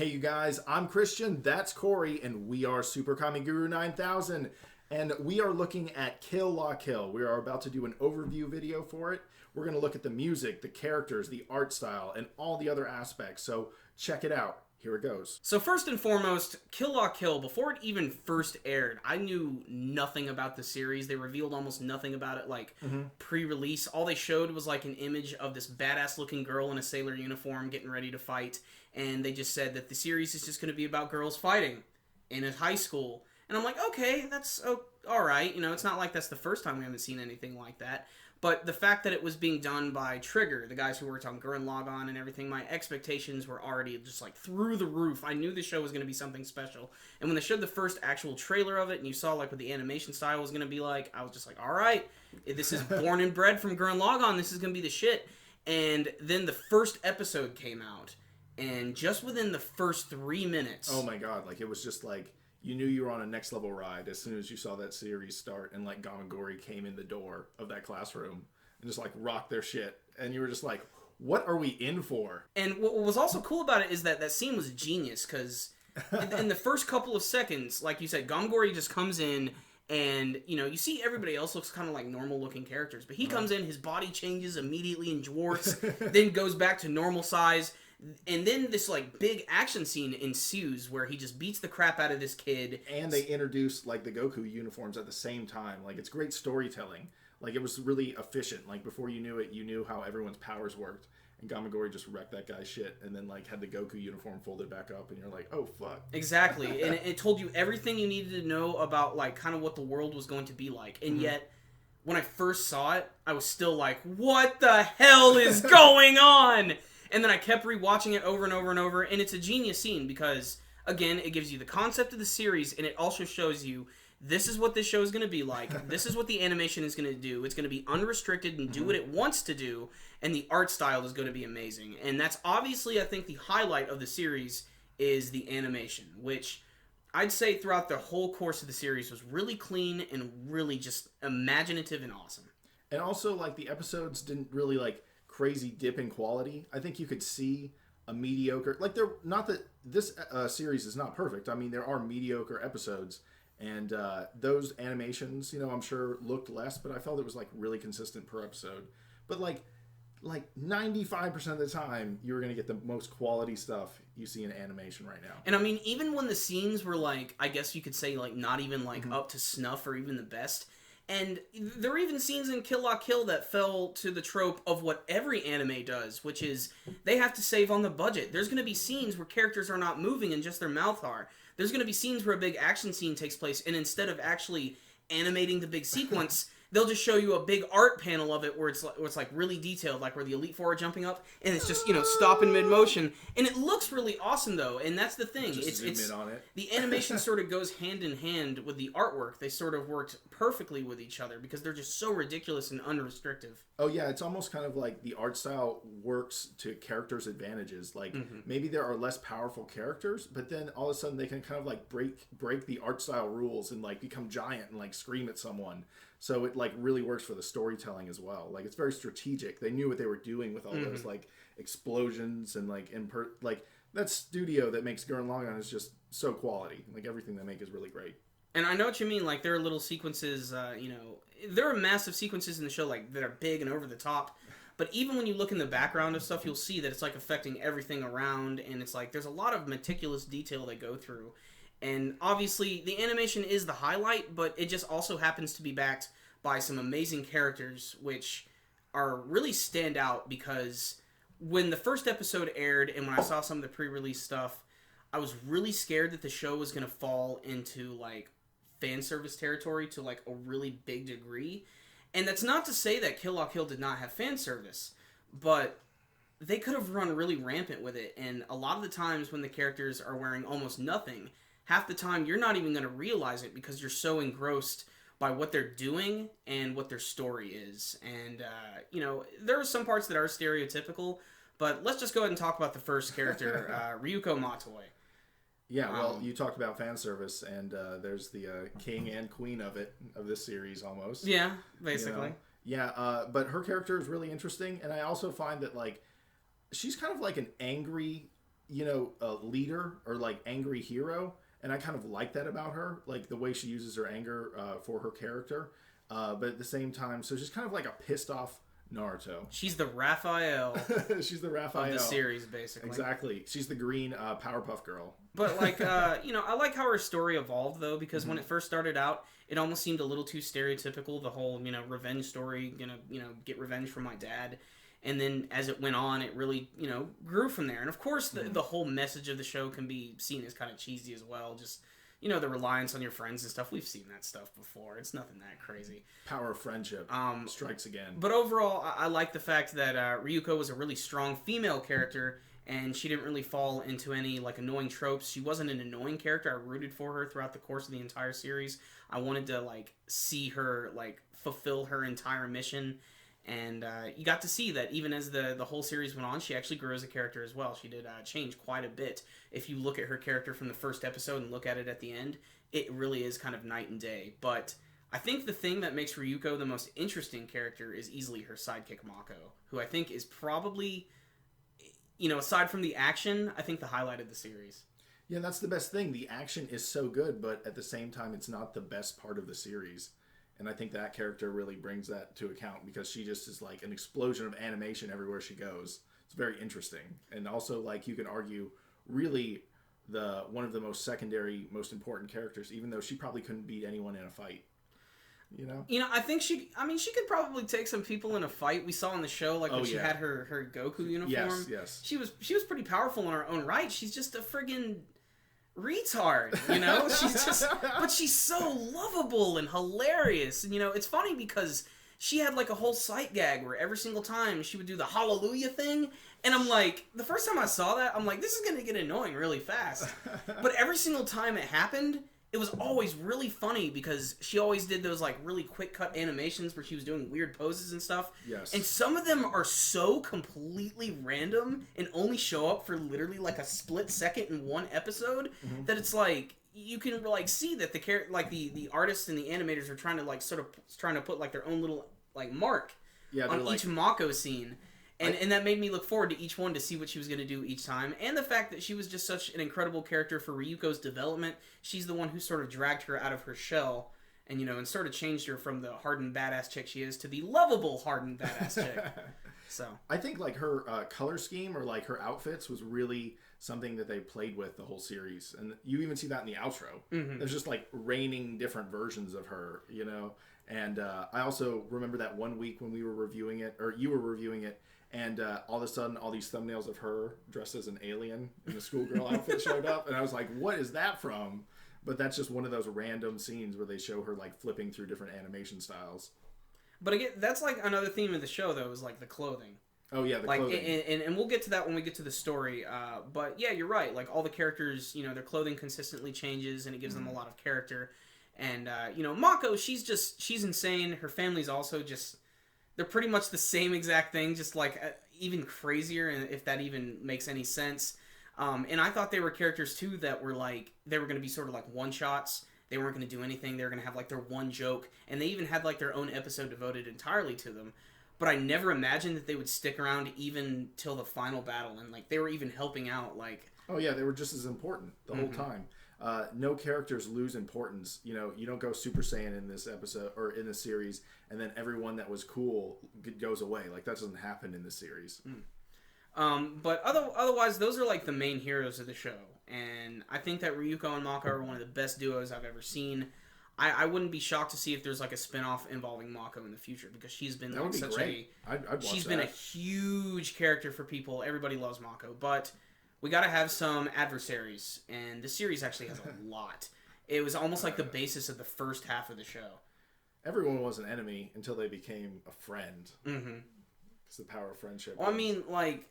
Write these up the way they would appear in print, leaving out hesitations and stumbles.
Hey you guys, I'm Christian, that's Corey, and we are Super Kami Guru 9000. And we are looking at Kill La Kill. We are about to do an overview video for it. We're going to look at the music, the characters, the art style, and all the other aspects. So check it out. Here it goes. So first and foremost, Kill La Kill, before it even first aired, I knew nothing about the series. They revealed almost nothing about it, like, pre-release. All they showed was, like, an image of this badass-looking girl in a sailor uniform getting ready to fight, and they just said that the series is just going to be about girls fighting in a high school. And I'm like, okay, that's alright. You know, it's not like that's the first time we haven't seen anything like that. But the fact that it was being done by Trigger, the guys who worked on Gurren Lagann and everything, my expectations were already just like through the roof. I knew the show was going to be something special. And when they showed the first actual trailer of it and you saw like what the animation style was going to be like, I was just like, all right, this is born and bred from Gurren Lagann. This is going to be the shit. And then the first episode came out. And just within the first 3 minutes... Oh my god, like it was just like... You knew you were on a next level ride as soon as you saw that series start and like Gamagori came in the door of that classroom and just like rocked their shit. And you were just like, what are we in for? And what was also cool about it is that that scene was genius because in the first couple of seconds, like you said, Gamagori just comes in and, you know, you see everybody else looks kind of like normal looking characters. But he comes in, his body changes immediately and dwarfs, then goes back to normal size. And then this, like, big action scene ensues where he just beats the crap out of this kid. And they introduce, like, the Goku uniforms at the same time. Like, it's great storytelling. Like, it was really efficient. Like, before you knew it, you knew how everyone's powers worked. And Gamagori just wrecked that guy's shit. And then, like, had the Goku uniform folded back up. And you're like, oh, fuck. Exactly. And it told you everything you needed to know about, like, kind of what the world was going to be like. And yet, when I first saw it, I was still like, what the hell is going on? And then I kept rewatching it over and over and over, and it's a genius scene because, again, it gives you the concept of the series, and it also shows you this is what this show is going to be like, this is what the animation is going to do, it's going to be unrestricted and do what it wants to do, and the art style is going to be amazing. And that's obviously, I think, the highlight of the series is the animation, which I'd say throughout the whole course of the series was really clean and really just imaginative and awesome. And also, like, the episodes didn't really, like, crazy dip in quality. I think you could see a mediocre... Like, they're not that this series is not perfect. I mean, there are mediocre episodes, and those animations, you know, I'm sure looked less, but I felt it was, like, really consistent per episode. But, like 95% of the time, you're going to get the most quality stuff you see in animation right now. And, I mean, even when the scenes were, like, I guess you could say, like, not even, like, up to snuff or even the best... And there were even scenes in Kill La Kill that fell to the trope of what every anime does, which is they have to save on the budget. There's going to be scenes where characters are not moving and just their mouth are. There's going to be scenes where a big action scene takes place, and instead of actually animating the big sequence, they'll just show you a big art panel of it where it's like really detailed, like where the Elite Four are jumping up, and it's just, you know, stop in mid-motion. And it looks really awesome, though, and that's the thing. Just zoom in on it. The animation sort of goes hand in hand with the artwork. They sort of worked perfectly with each other because they're just so ridiculous and unrestrictive. Oh, yeah, it's almost kind of like the art style works to characters' advantages. Like, maybe there are less powerful characters, but then all of a sudden they can kind of, like, break the art style rules and, like, become giant and, like, scream at someone. So it, like, really works for the storytelling as well. Like, it's very strategic. They knew what they were doing with all those, like, explosions and, like, that studio that makes Gurren Lagann is just so quality. Like, everything they make is really great. And I know what you mean. Like, there are little sequences, you know, there are massive sequences in the show, like, that are big and over the top. But even when you look in the background of stuff, you'll see that it's, like, affecting everything around. And it's, like, there's a lot of meticulous detail they go through. And obviously, the animation is the highlight, but it just also happens to be backed by some amazing characters, which are really stand out because when the first episode aired and when I saw some of the pre-release stuff, I was really scared that the show was going to fall into, like, fan service territory to, like, a really big degree. And that's not to say that Kill La Kill did not have fan service, but they could have run really rampant with it. And a lot of the times when the characters are wearing almost nothing, half the time you're not even going to realize it because you're so engrossed by what they're doing and what their story is. And, you know, there are some parts that are stereotypical, but let's just go ahead and talk about the first character, Ryuko Matoi. Yeah, well, you talked about fan service, and there's the king and queen of this series almost. Yeah, basically. You know? Yeah, but her character is really interesting, and I also find that, like, she's kind of like an angry a leader or like angry hero, and I kind of like that about her, like the way she uses her anger for her character. But at the same time, so she's kind of like a pissed off Naruto. She's the Raphael. She's the Raphael of the series, basically. Exactly. She's the green Powerpuff Girl. But like, I like how her story evolved though, because when it first started out, it almost seemed a little too stereotypical. The whole, revenge story, get revenge from my dad. And then as it went on, it really, grew from there. And of course, the whole message of the show can be seen as kind of cheesy as well. Just, the reliance on your friends and stuff. We've seen that stuff before. It's nothing that crazy. Power of friendship strikes again. But overall, I like the fact that Ryuko was a really strong female character, and she didn't really fall into any, like, annoying tropes. She wasn't an annoying character. I rooted for her throughout the course of the entire series. I wanted to, like, see her, like, fulfill her entire mission. And you got to see that even as the whole series went on, she actually grew as a character as well. She did change quite a bit. If you look at her character from the first episode and look at it at the end, it really is kind of night and day. But I think the thing that makes Ryuko the most interesting character is easily her sidekick Mako, who I think is probably, aside from the action, I think the highlight of the series. Yeah, that's the best thing. The action is so good, but at the same time, it's not the best part of the series. And I think that character really brings that to account because she just is like an explosion of animation everywhere she goes. It's very interesting. And also, like, you can argue really one of the most secondary, most important characters, even though she probably couldn't beat anyone in a fight. I think she could probably take some people in a fight. We saw in the show, like, when she had her Goku uniform. Yes. She was pretty powerful in her own right. She's just a friggin' retard, but she's so lovable and hilarious. And, it's funny because she had like a whole sight gag where every single time she would do the hallelujah thing, and I'm like, the first time I saw that, I'm like, this is gonna get annoying really fast. But every single time it happened, it was always really funny because she always did those like really quick cut animations where she was doing weird poses and stuff. Yes. And some of them are so completely random and only show up for literally like a split second in one episode that it's like you can like see that the artists and the animators are trying to like sort of trying to put like their own little like mark on each Mako scene. And that made me look forward to each one to see what she was going to do each time. And the fact that she was just such an incredible character for Ryuko's development. She's the one who sort of dragged her out of her shell and, and sort of changed her from the hardened badass chick she is to the lovable hardened badass chick. So I think like her color scheme or like her outfits was really something that they played with the whole series. And you even see that in the outro. There's just like raining different versions of her, And I also remember that one week when we were reviewing it, or you were reviewing it, and all of a sudden, all these thumbnails of her dressed as an alien in the schoolgirl outfit showed up. And I was like, what is that from? But that's just one of those random scenes where they show her, like, flipping through different animation styles. But again, that's, like, another theme of the show, though, is, like, the clothing. Oh, yeah, the clothing. And we'll get to that when we get to the story. But, yeah, you're right. Like, all the characters, their clothing consistently changes, and it gives them a lot of character. And, Mako, she's insane. Her family's also just... They're pretty much the same exact thing, just like even crazier, if that even makes any sense. And I thought they were characters too that were like they were going to be sort of like one shots. They weren't going to do anything. They were going to have like their one joke, and they even had like their own episode devoted entirely to them. But I never imagined that they would stick around even till the final battle, and like they were even helping out. Like, oh yeah, they were just as important the whole time. No characters lose importance. You don't go Super Saiyan in this episode or in this series, and then everyone that was cool goes away. Like that doesn't happen in this series. But otherwise, those are like the main heroes of the show, and I think that Ryuko and Mako are one of the best duos I've ever seen. I wouldn't be shocked to see if there's like a spin-off involving Mako in the future because she's been like such she's been a huge character for people. Everybody loves Mako, but we got to have some adversaries, and the series actually has a lot. It was almost like the basis of the first half of the show. Everyone was an enemy until they became a friend. It's the power of friendship. Well, I mean, like,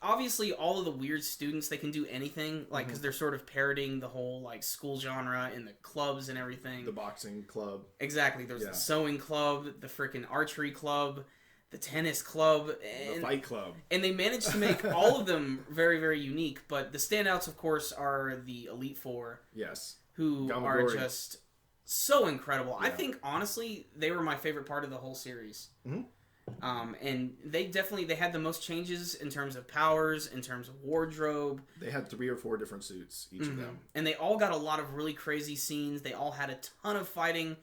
obviously all of the weird students, they can do anything, like, because they're sort of parroting the whole, like, school genre and the clubs and everything. The boxing club. Exactly. There's the sewing club, the freaking archery club, the tennis club, and the fight club. And they managed to make all of them very, very unique. But the standouts, of course, are the Elite Four. Yes. Who are just so incredible. Yeah. I think, honestly, they were my favorite part of the whole series. And they had the most changes in terms of powers, in terms of wardrobe. They had 3 or 4 different suits, each of them. And they all got a lot of really crazy scenes. They all had a ton of fighting.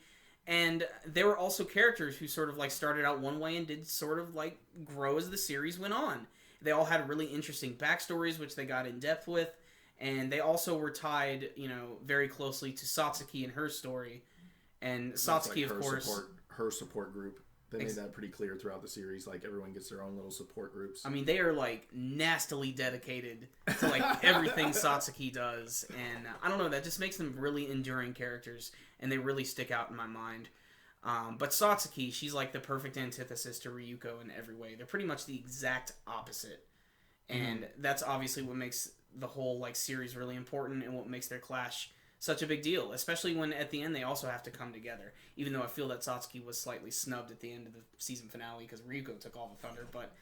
And there were also characters who sort of like started out one way and did sort of like grow as the series went on. They all had really interesting backstories, which they got in depth with. And they also were tied, very closely to Satsuki and her story. And Satsuki, of course... her support group. They made that pretty clear throughout the series. Like, everyone gets their own little support groups. I mean, they are, like, nastily dedicated to, like, everything Satsuki does. And I don't know, that just makes them really enduring characters. And they really stick out in my mind. But Satsuki, she's, like, the perfect antithesis to Ryuko in every way. They're pretty much the exact opposite. And that's obviously what makes the whole, like, series really important and what makes their clash such a big deal, especially when at the end they also have to come together. Even though I feel that Satsuki was slightly snubbed at the end of the season finale because Ryuko took all the thunder, but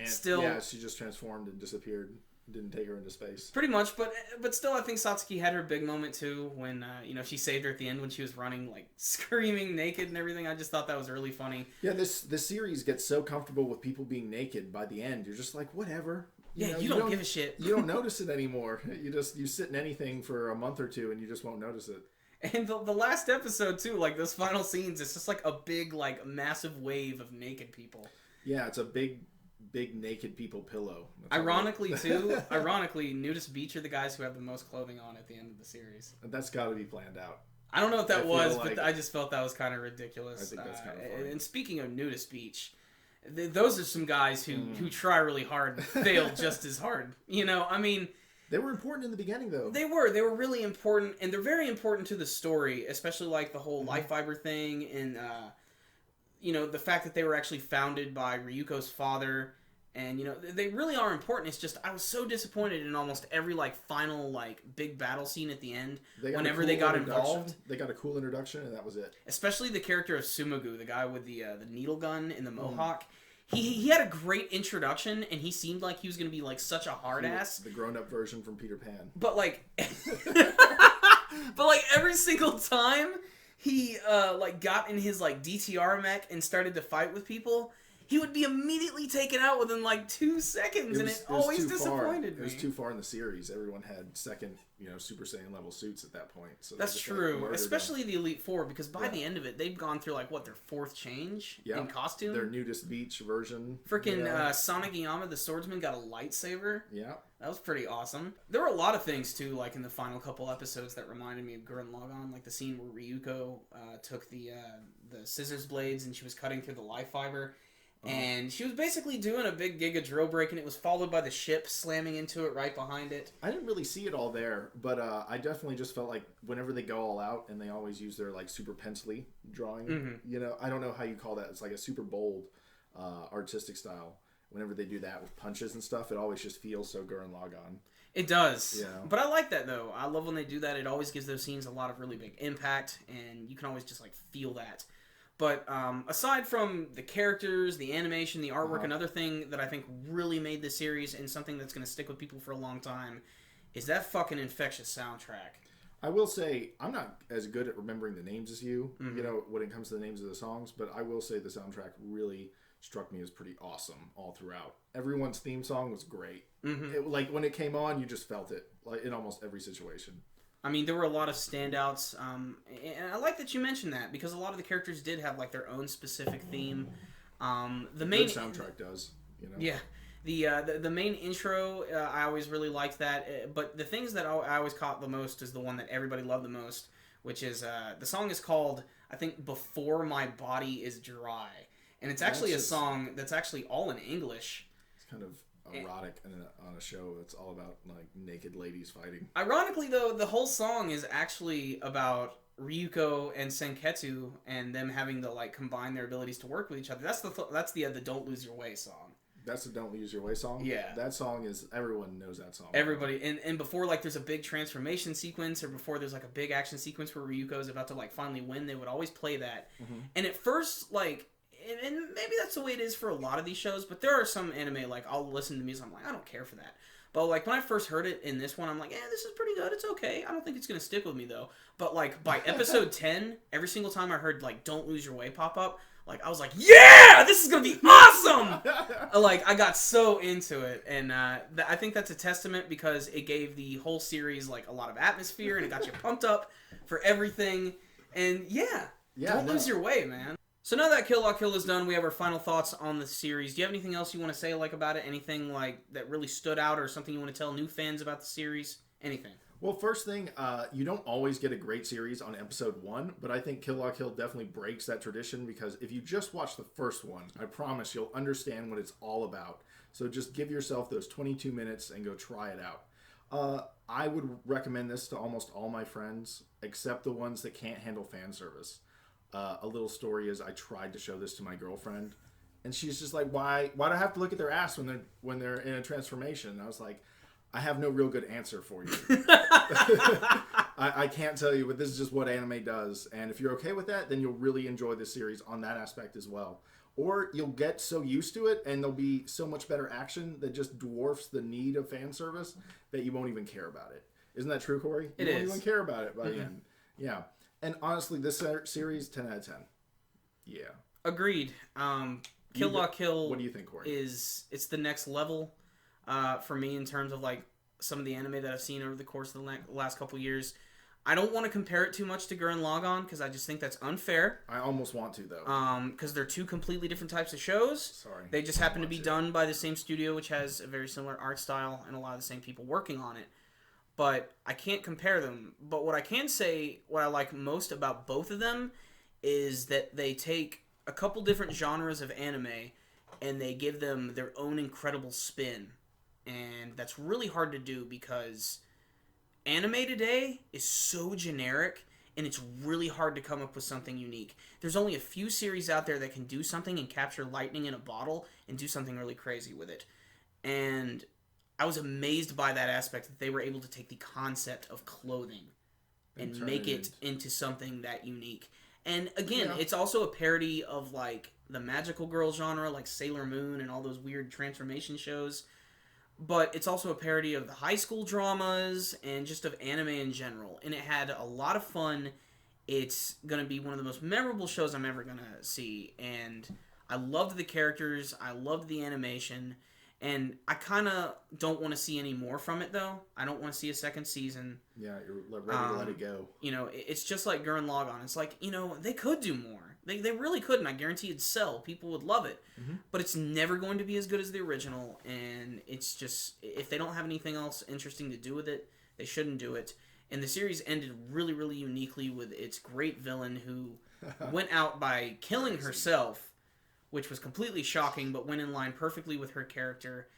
still... Yeah, she just transformed and disappeared. Didn't take her into space. Pretty much, but still I think Satsuki had her big moment too when, she saved her at the end when she was running, like, screaming naked and everything. I just thought that was really funny. Yeah, this series gets so comfortable with people being naked by the end. You're just like, whatever. You don't give a shit. You don't notice it anymore. You sit in anything for a month or two and you just won't notice it. And the last episode too, like those final scenes, it's just like a big, like, massive wave of naked people. Yeah, it's a big naked people pillow. Ironically, Nudist Beach are the guys who have the most clothing on at the end of the series. That's got to be planned out. I don't know what that was, but I just felt that was kind of ridiculous. I think that's kind of funny. And speaking of Nudist Beach... those are some guys who try really hard and fail just as hard. I mean... They were important in the beginning, though. They were really important, and they're very important to the story, especially, like, the whole life fiber thing, and, the fact that they were actually founded by Ryuko's father, and, they really are important. It's just, I was so disappointed in almost every, like, final, like, big battle scene at the end, whenever they got involved. They got a cool introduction, and that was it. Especially the character of Sumagu, the guy with the needle gun and the mohawk. He had a great introduction, and he seemed like he was going to be, like, such a hard-ass. The grown-up version from Peter Pan. But, like... every single time he, got in his, like, DTR mech and started to fight with people, he would be immediately taken out within, like, 2 seconds, and it always disappointed me. It was too far in the series. Everyone had second, Super Saiyan level suits at that point. So that's true, especially the Elite Four, because by the end of it, they've gone through, like, their 4th change in costume? Their Nudist Beach version. Freaking Sanagiyama, the swordsman, got a lightsaber. Yeah. That was pretty awesome. There were a lot of things, too, like, in the final couple episodes that reminded me of Gurren Lagann, like the scene where Ryuko took the scissors blades and she was cutting through the life fiber. And she was basically doing a big Giga drill break, and it was followed by the ship slamming into it right behind it. I didn't really see it all there, but I definitely just felt like whenever they go all out, and they always use their, like, super pencil-y drawing, I don't know how you call that. It's like a super bold artistic style. Whenever they do that with punches and stuff, it always just feels so Gurren Lagann. It does. Yeah. But I like that, though. I love when they do that. It always gives those scenes a lot of really big impact, and you can always just, like, feel that. But aside from the characters, the animation, the artwork, another thing that I think really made this series and something that's going to stick with people for a long time is that fucking infectious soundtrack. I will say, I'm not as good at remembering the names as you, when it comes to the names of the songs, but I will say the soundtrack really struck me as pretty awesome all throughout. Everyone's theme song was great. It, like, when it came on, you just felt it, like, in almost every situation. I mean, there were a lot of standouts, and I like that you mentioned that, because a lot of the characters did have, like, their own specific theme. The main soundtrack does, Yeah. The main intro, I always really liked that, but the things that I always caught the most is the one that everybody loved the most, which is, the song is called, I think, Before My Body Is Dry, and it's actually a song that's actually all in English. It's kind of erotic on a show that's all about, like, naked ladies fighting. Ironically, though, the whole song is actually about Ryuko and Senketsu and them having to, like, combine their abilities to work with each other. That's the Don't Lose Your Way song. That's the Don't Lose Your Way song? Yeah. That song is, everyone knows that song. Everybody, and before, like, there's a big transformation sequence, or before there's, like, a big action sequence where Ryuko is about to, like, finally win, they would always play that. And at first, like, and maybe that's the way it is for a lot of these shows, but there are some anime, like, I'll listen to music, I'm like, I don't care for that. But, like, when I first heard it in this one, I'm like, this is pretty good, it's okay. I don't think it's going to stick with me, though. But, like, by episode 10, every single time I heard, like, Don't Lose Your Way pop up, Like, I was like, yeah, this is gonna be awesome. Like, I got so into it, and I think that's a testament because it gave the whole series like a lot of atmosphere, and it got you pumped up for everything. And don't lose your way, man. So now that Kill La Kill is done, we have our final thoughts on the series. Do you have anything else you want to say like about it? Anything like that really stood out, or something you want to tell new fans about the series? Anything? Well, first thing, you don't always get a great series on episode 1, but I think Kill La Kill definitely breaks that tradition because if you just watch the first one, I promise you'll understand what it's all about. So just give yourself those 22 minutes and go try it out. I would recommend this to almost all my friends, except the ones that can't handle fan service. A little story is I tried to show this to my girlfriend, and she's just like, "Why do I have to look at their ass when they're in a transformation?" And I was like, "I have no real good answer for you. I can't tell you, but this is just what anime does. And if you're okay with that, then you'll really enjoy this series on that aspect as well. Or you'll get so used to it, and there'll be so much better action that just dwarfs the need of fan service that you won't even care about it. Isn't that true, Corey? You won't even care about it by the end. Yeah." And honestly, this series, 10 out of 10. Yeah. Agreed. Kill La Kill. What do you think, Corey? It's the next level for me in terms of like some of the anime that I've seen over the course of the last couple years. I don't want to compare it too much to Gurren Lagann because I just think that's unfair. I almost want to though. Because they're two completely different types of shows. Sorry. They just happen to be done by the same studio, which has a very similar art style and a lot of the same people working on it. But I can't compare them. But what I can say, what I like most about both of them, is that they take a couple different genres of anime and they give them their own incredible spin. And that's really hard to do because anime today is so generic and it's really hard to come up with something unique. There's only a few series out there that can do something and capture lightning in a bottle and do something really crazy with it. And I was amazed by that aspect, that they were able to take the concept of clothing and make it into something that unique. And again, it's also a parody of like the magical girl genre, like Sailor Moon and all those weird transformation shows. But it's also a parody of the high school dramas and just of anime in general. And it had a lot of fun. It's going to be one of the most memorable shows I'm ever going to see. And I loved the characters. I loved the animation. And I kind of don't want to see any more from it, though. I don't want to see a second season. Yeah, you're ready to let it go. You know, it's just like Gurren Lagann. It's like, you know, they could do more. They really could, and I guarantee it'd sell. People would love it. Mm-hmm. But it's never going to be as good as the original, and it's just, if they don't have anything else interesting to do with it, they shouldn't do it. And the series ended really, really uniquely with its great villain who went out by killing herself, which was completely shocking, but went in line perfectly with her character.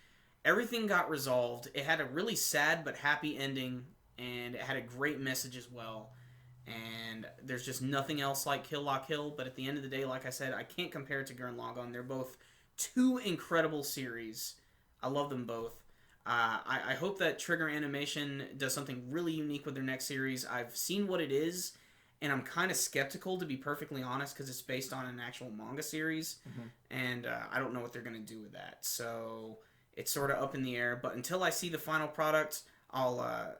Everything got resolved. It had a really sad but happy ending, and it had a great message as well. And there's just nothing else like Kill La Kill, but at the end of the day, like I said, I can't compare it to Gurren Lagann. They're both two incredible series. I love them both. I hope that Trigger Animation does something really unique with their next series. I've seen what it is, and I'm kind of skeptical, to be perfectly honest, because it's based on an actual manga series, and I don't know what they're going to do with that. So it's sort of up in the air. But until I see the final product, I'll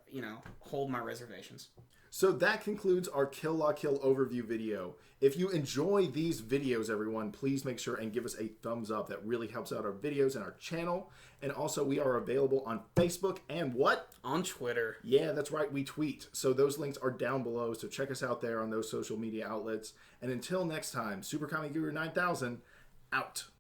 hold my reservations. So that concludes our Kill La Kill overview video. If you enjoy these videos, everyone, please make sure and give us a thumbs up. That really helps out our videos and our channel. And also, we are available on Facebook and what? On Twitter. Yeah, that's right. We tweet. So those links are down below. So check us out there on those social media outlets. And until next time, Super Comic Guru 9000, out.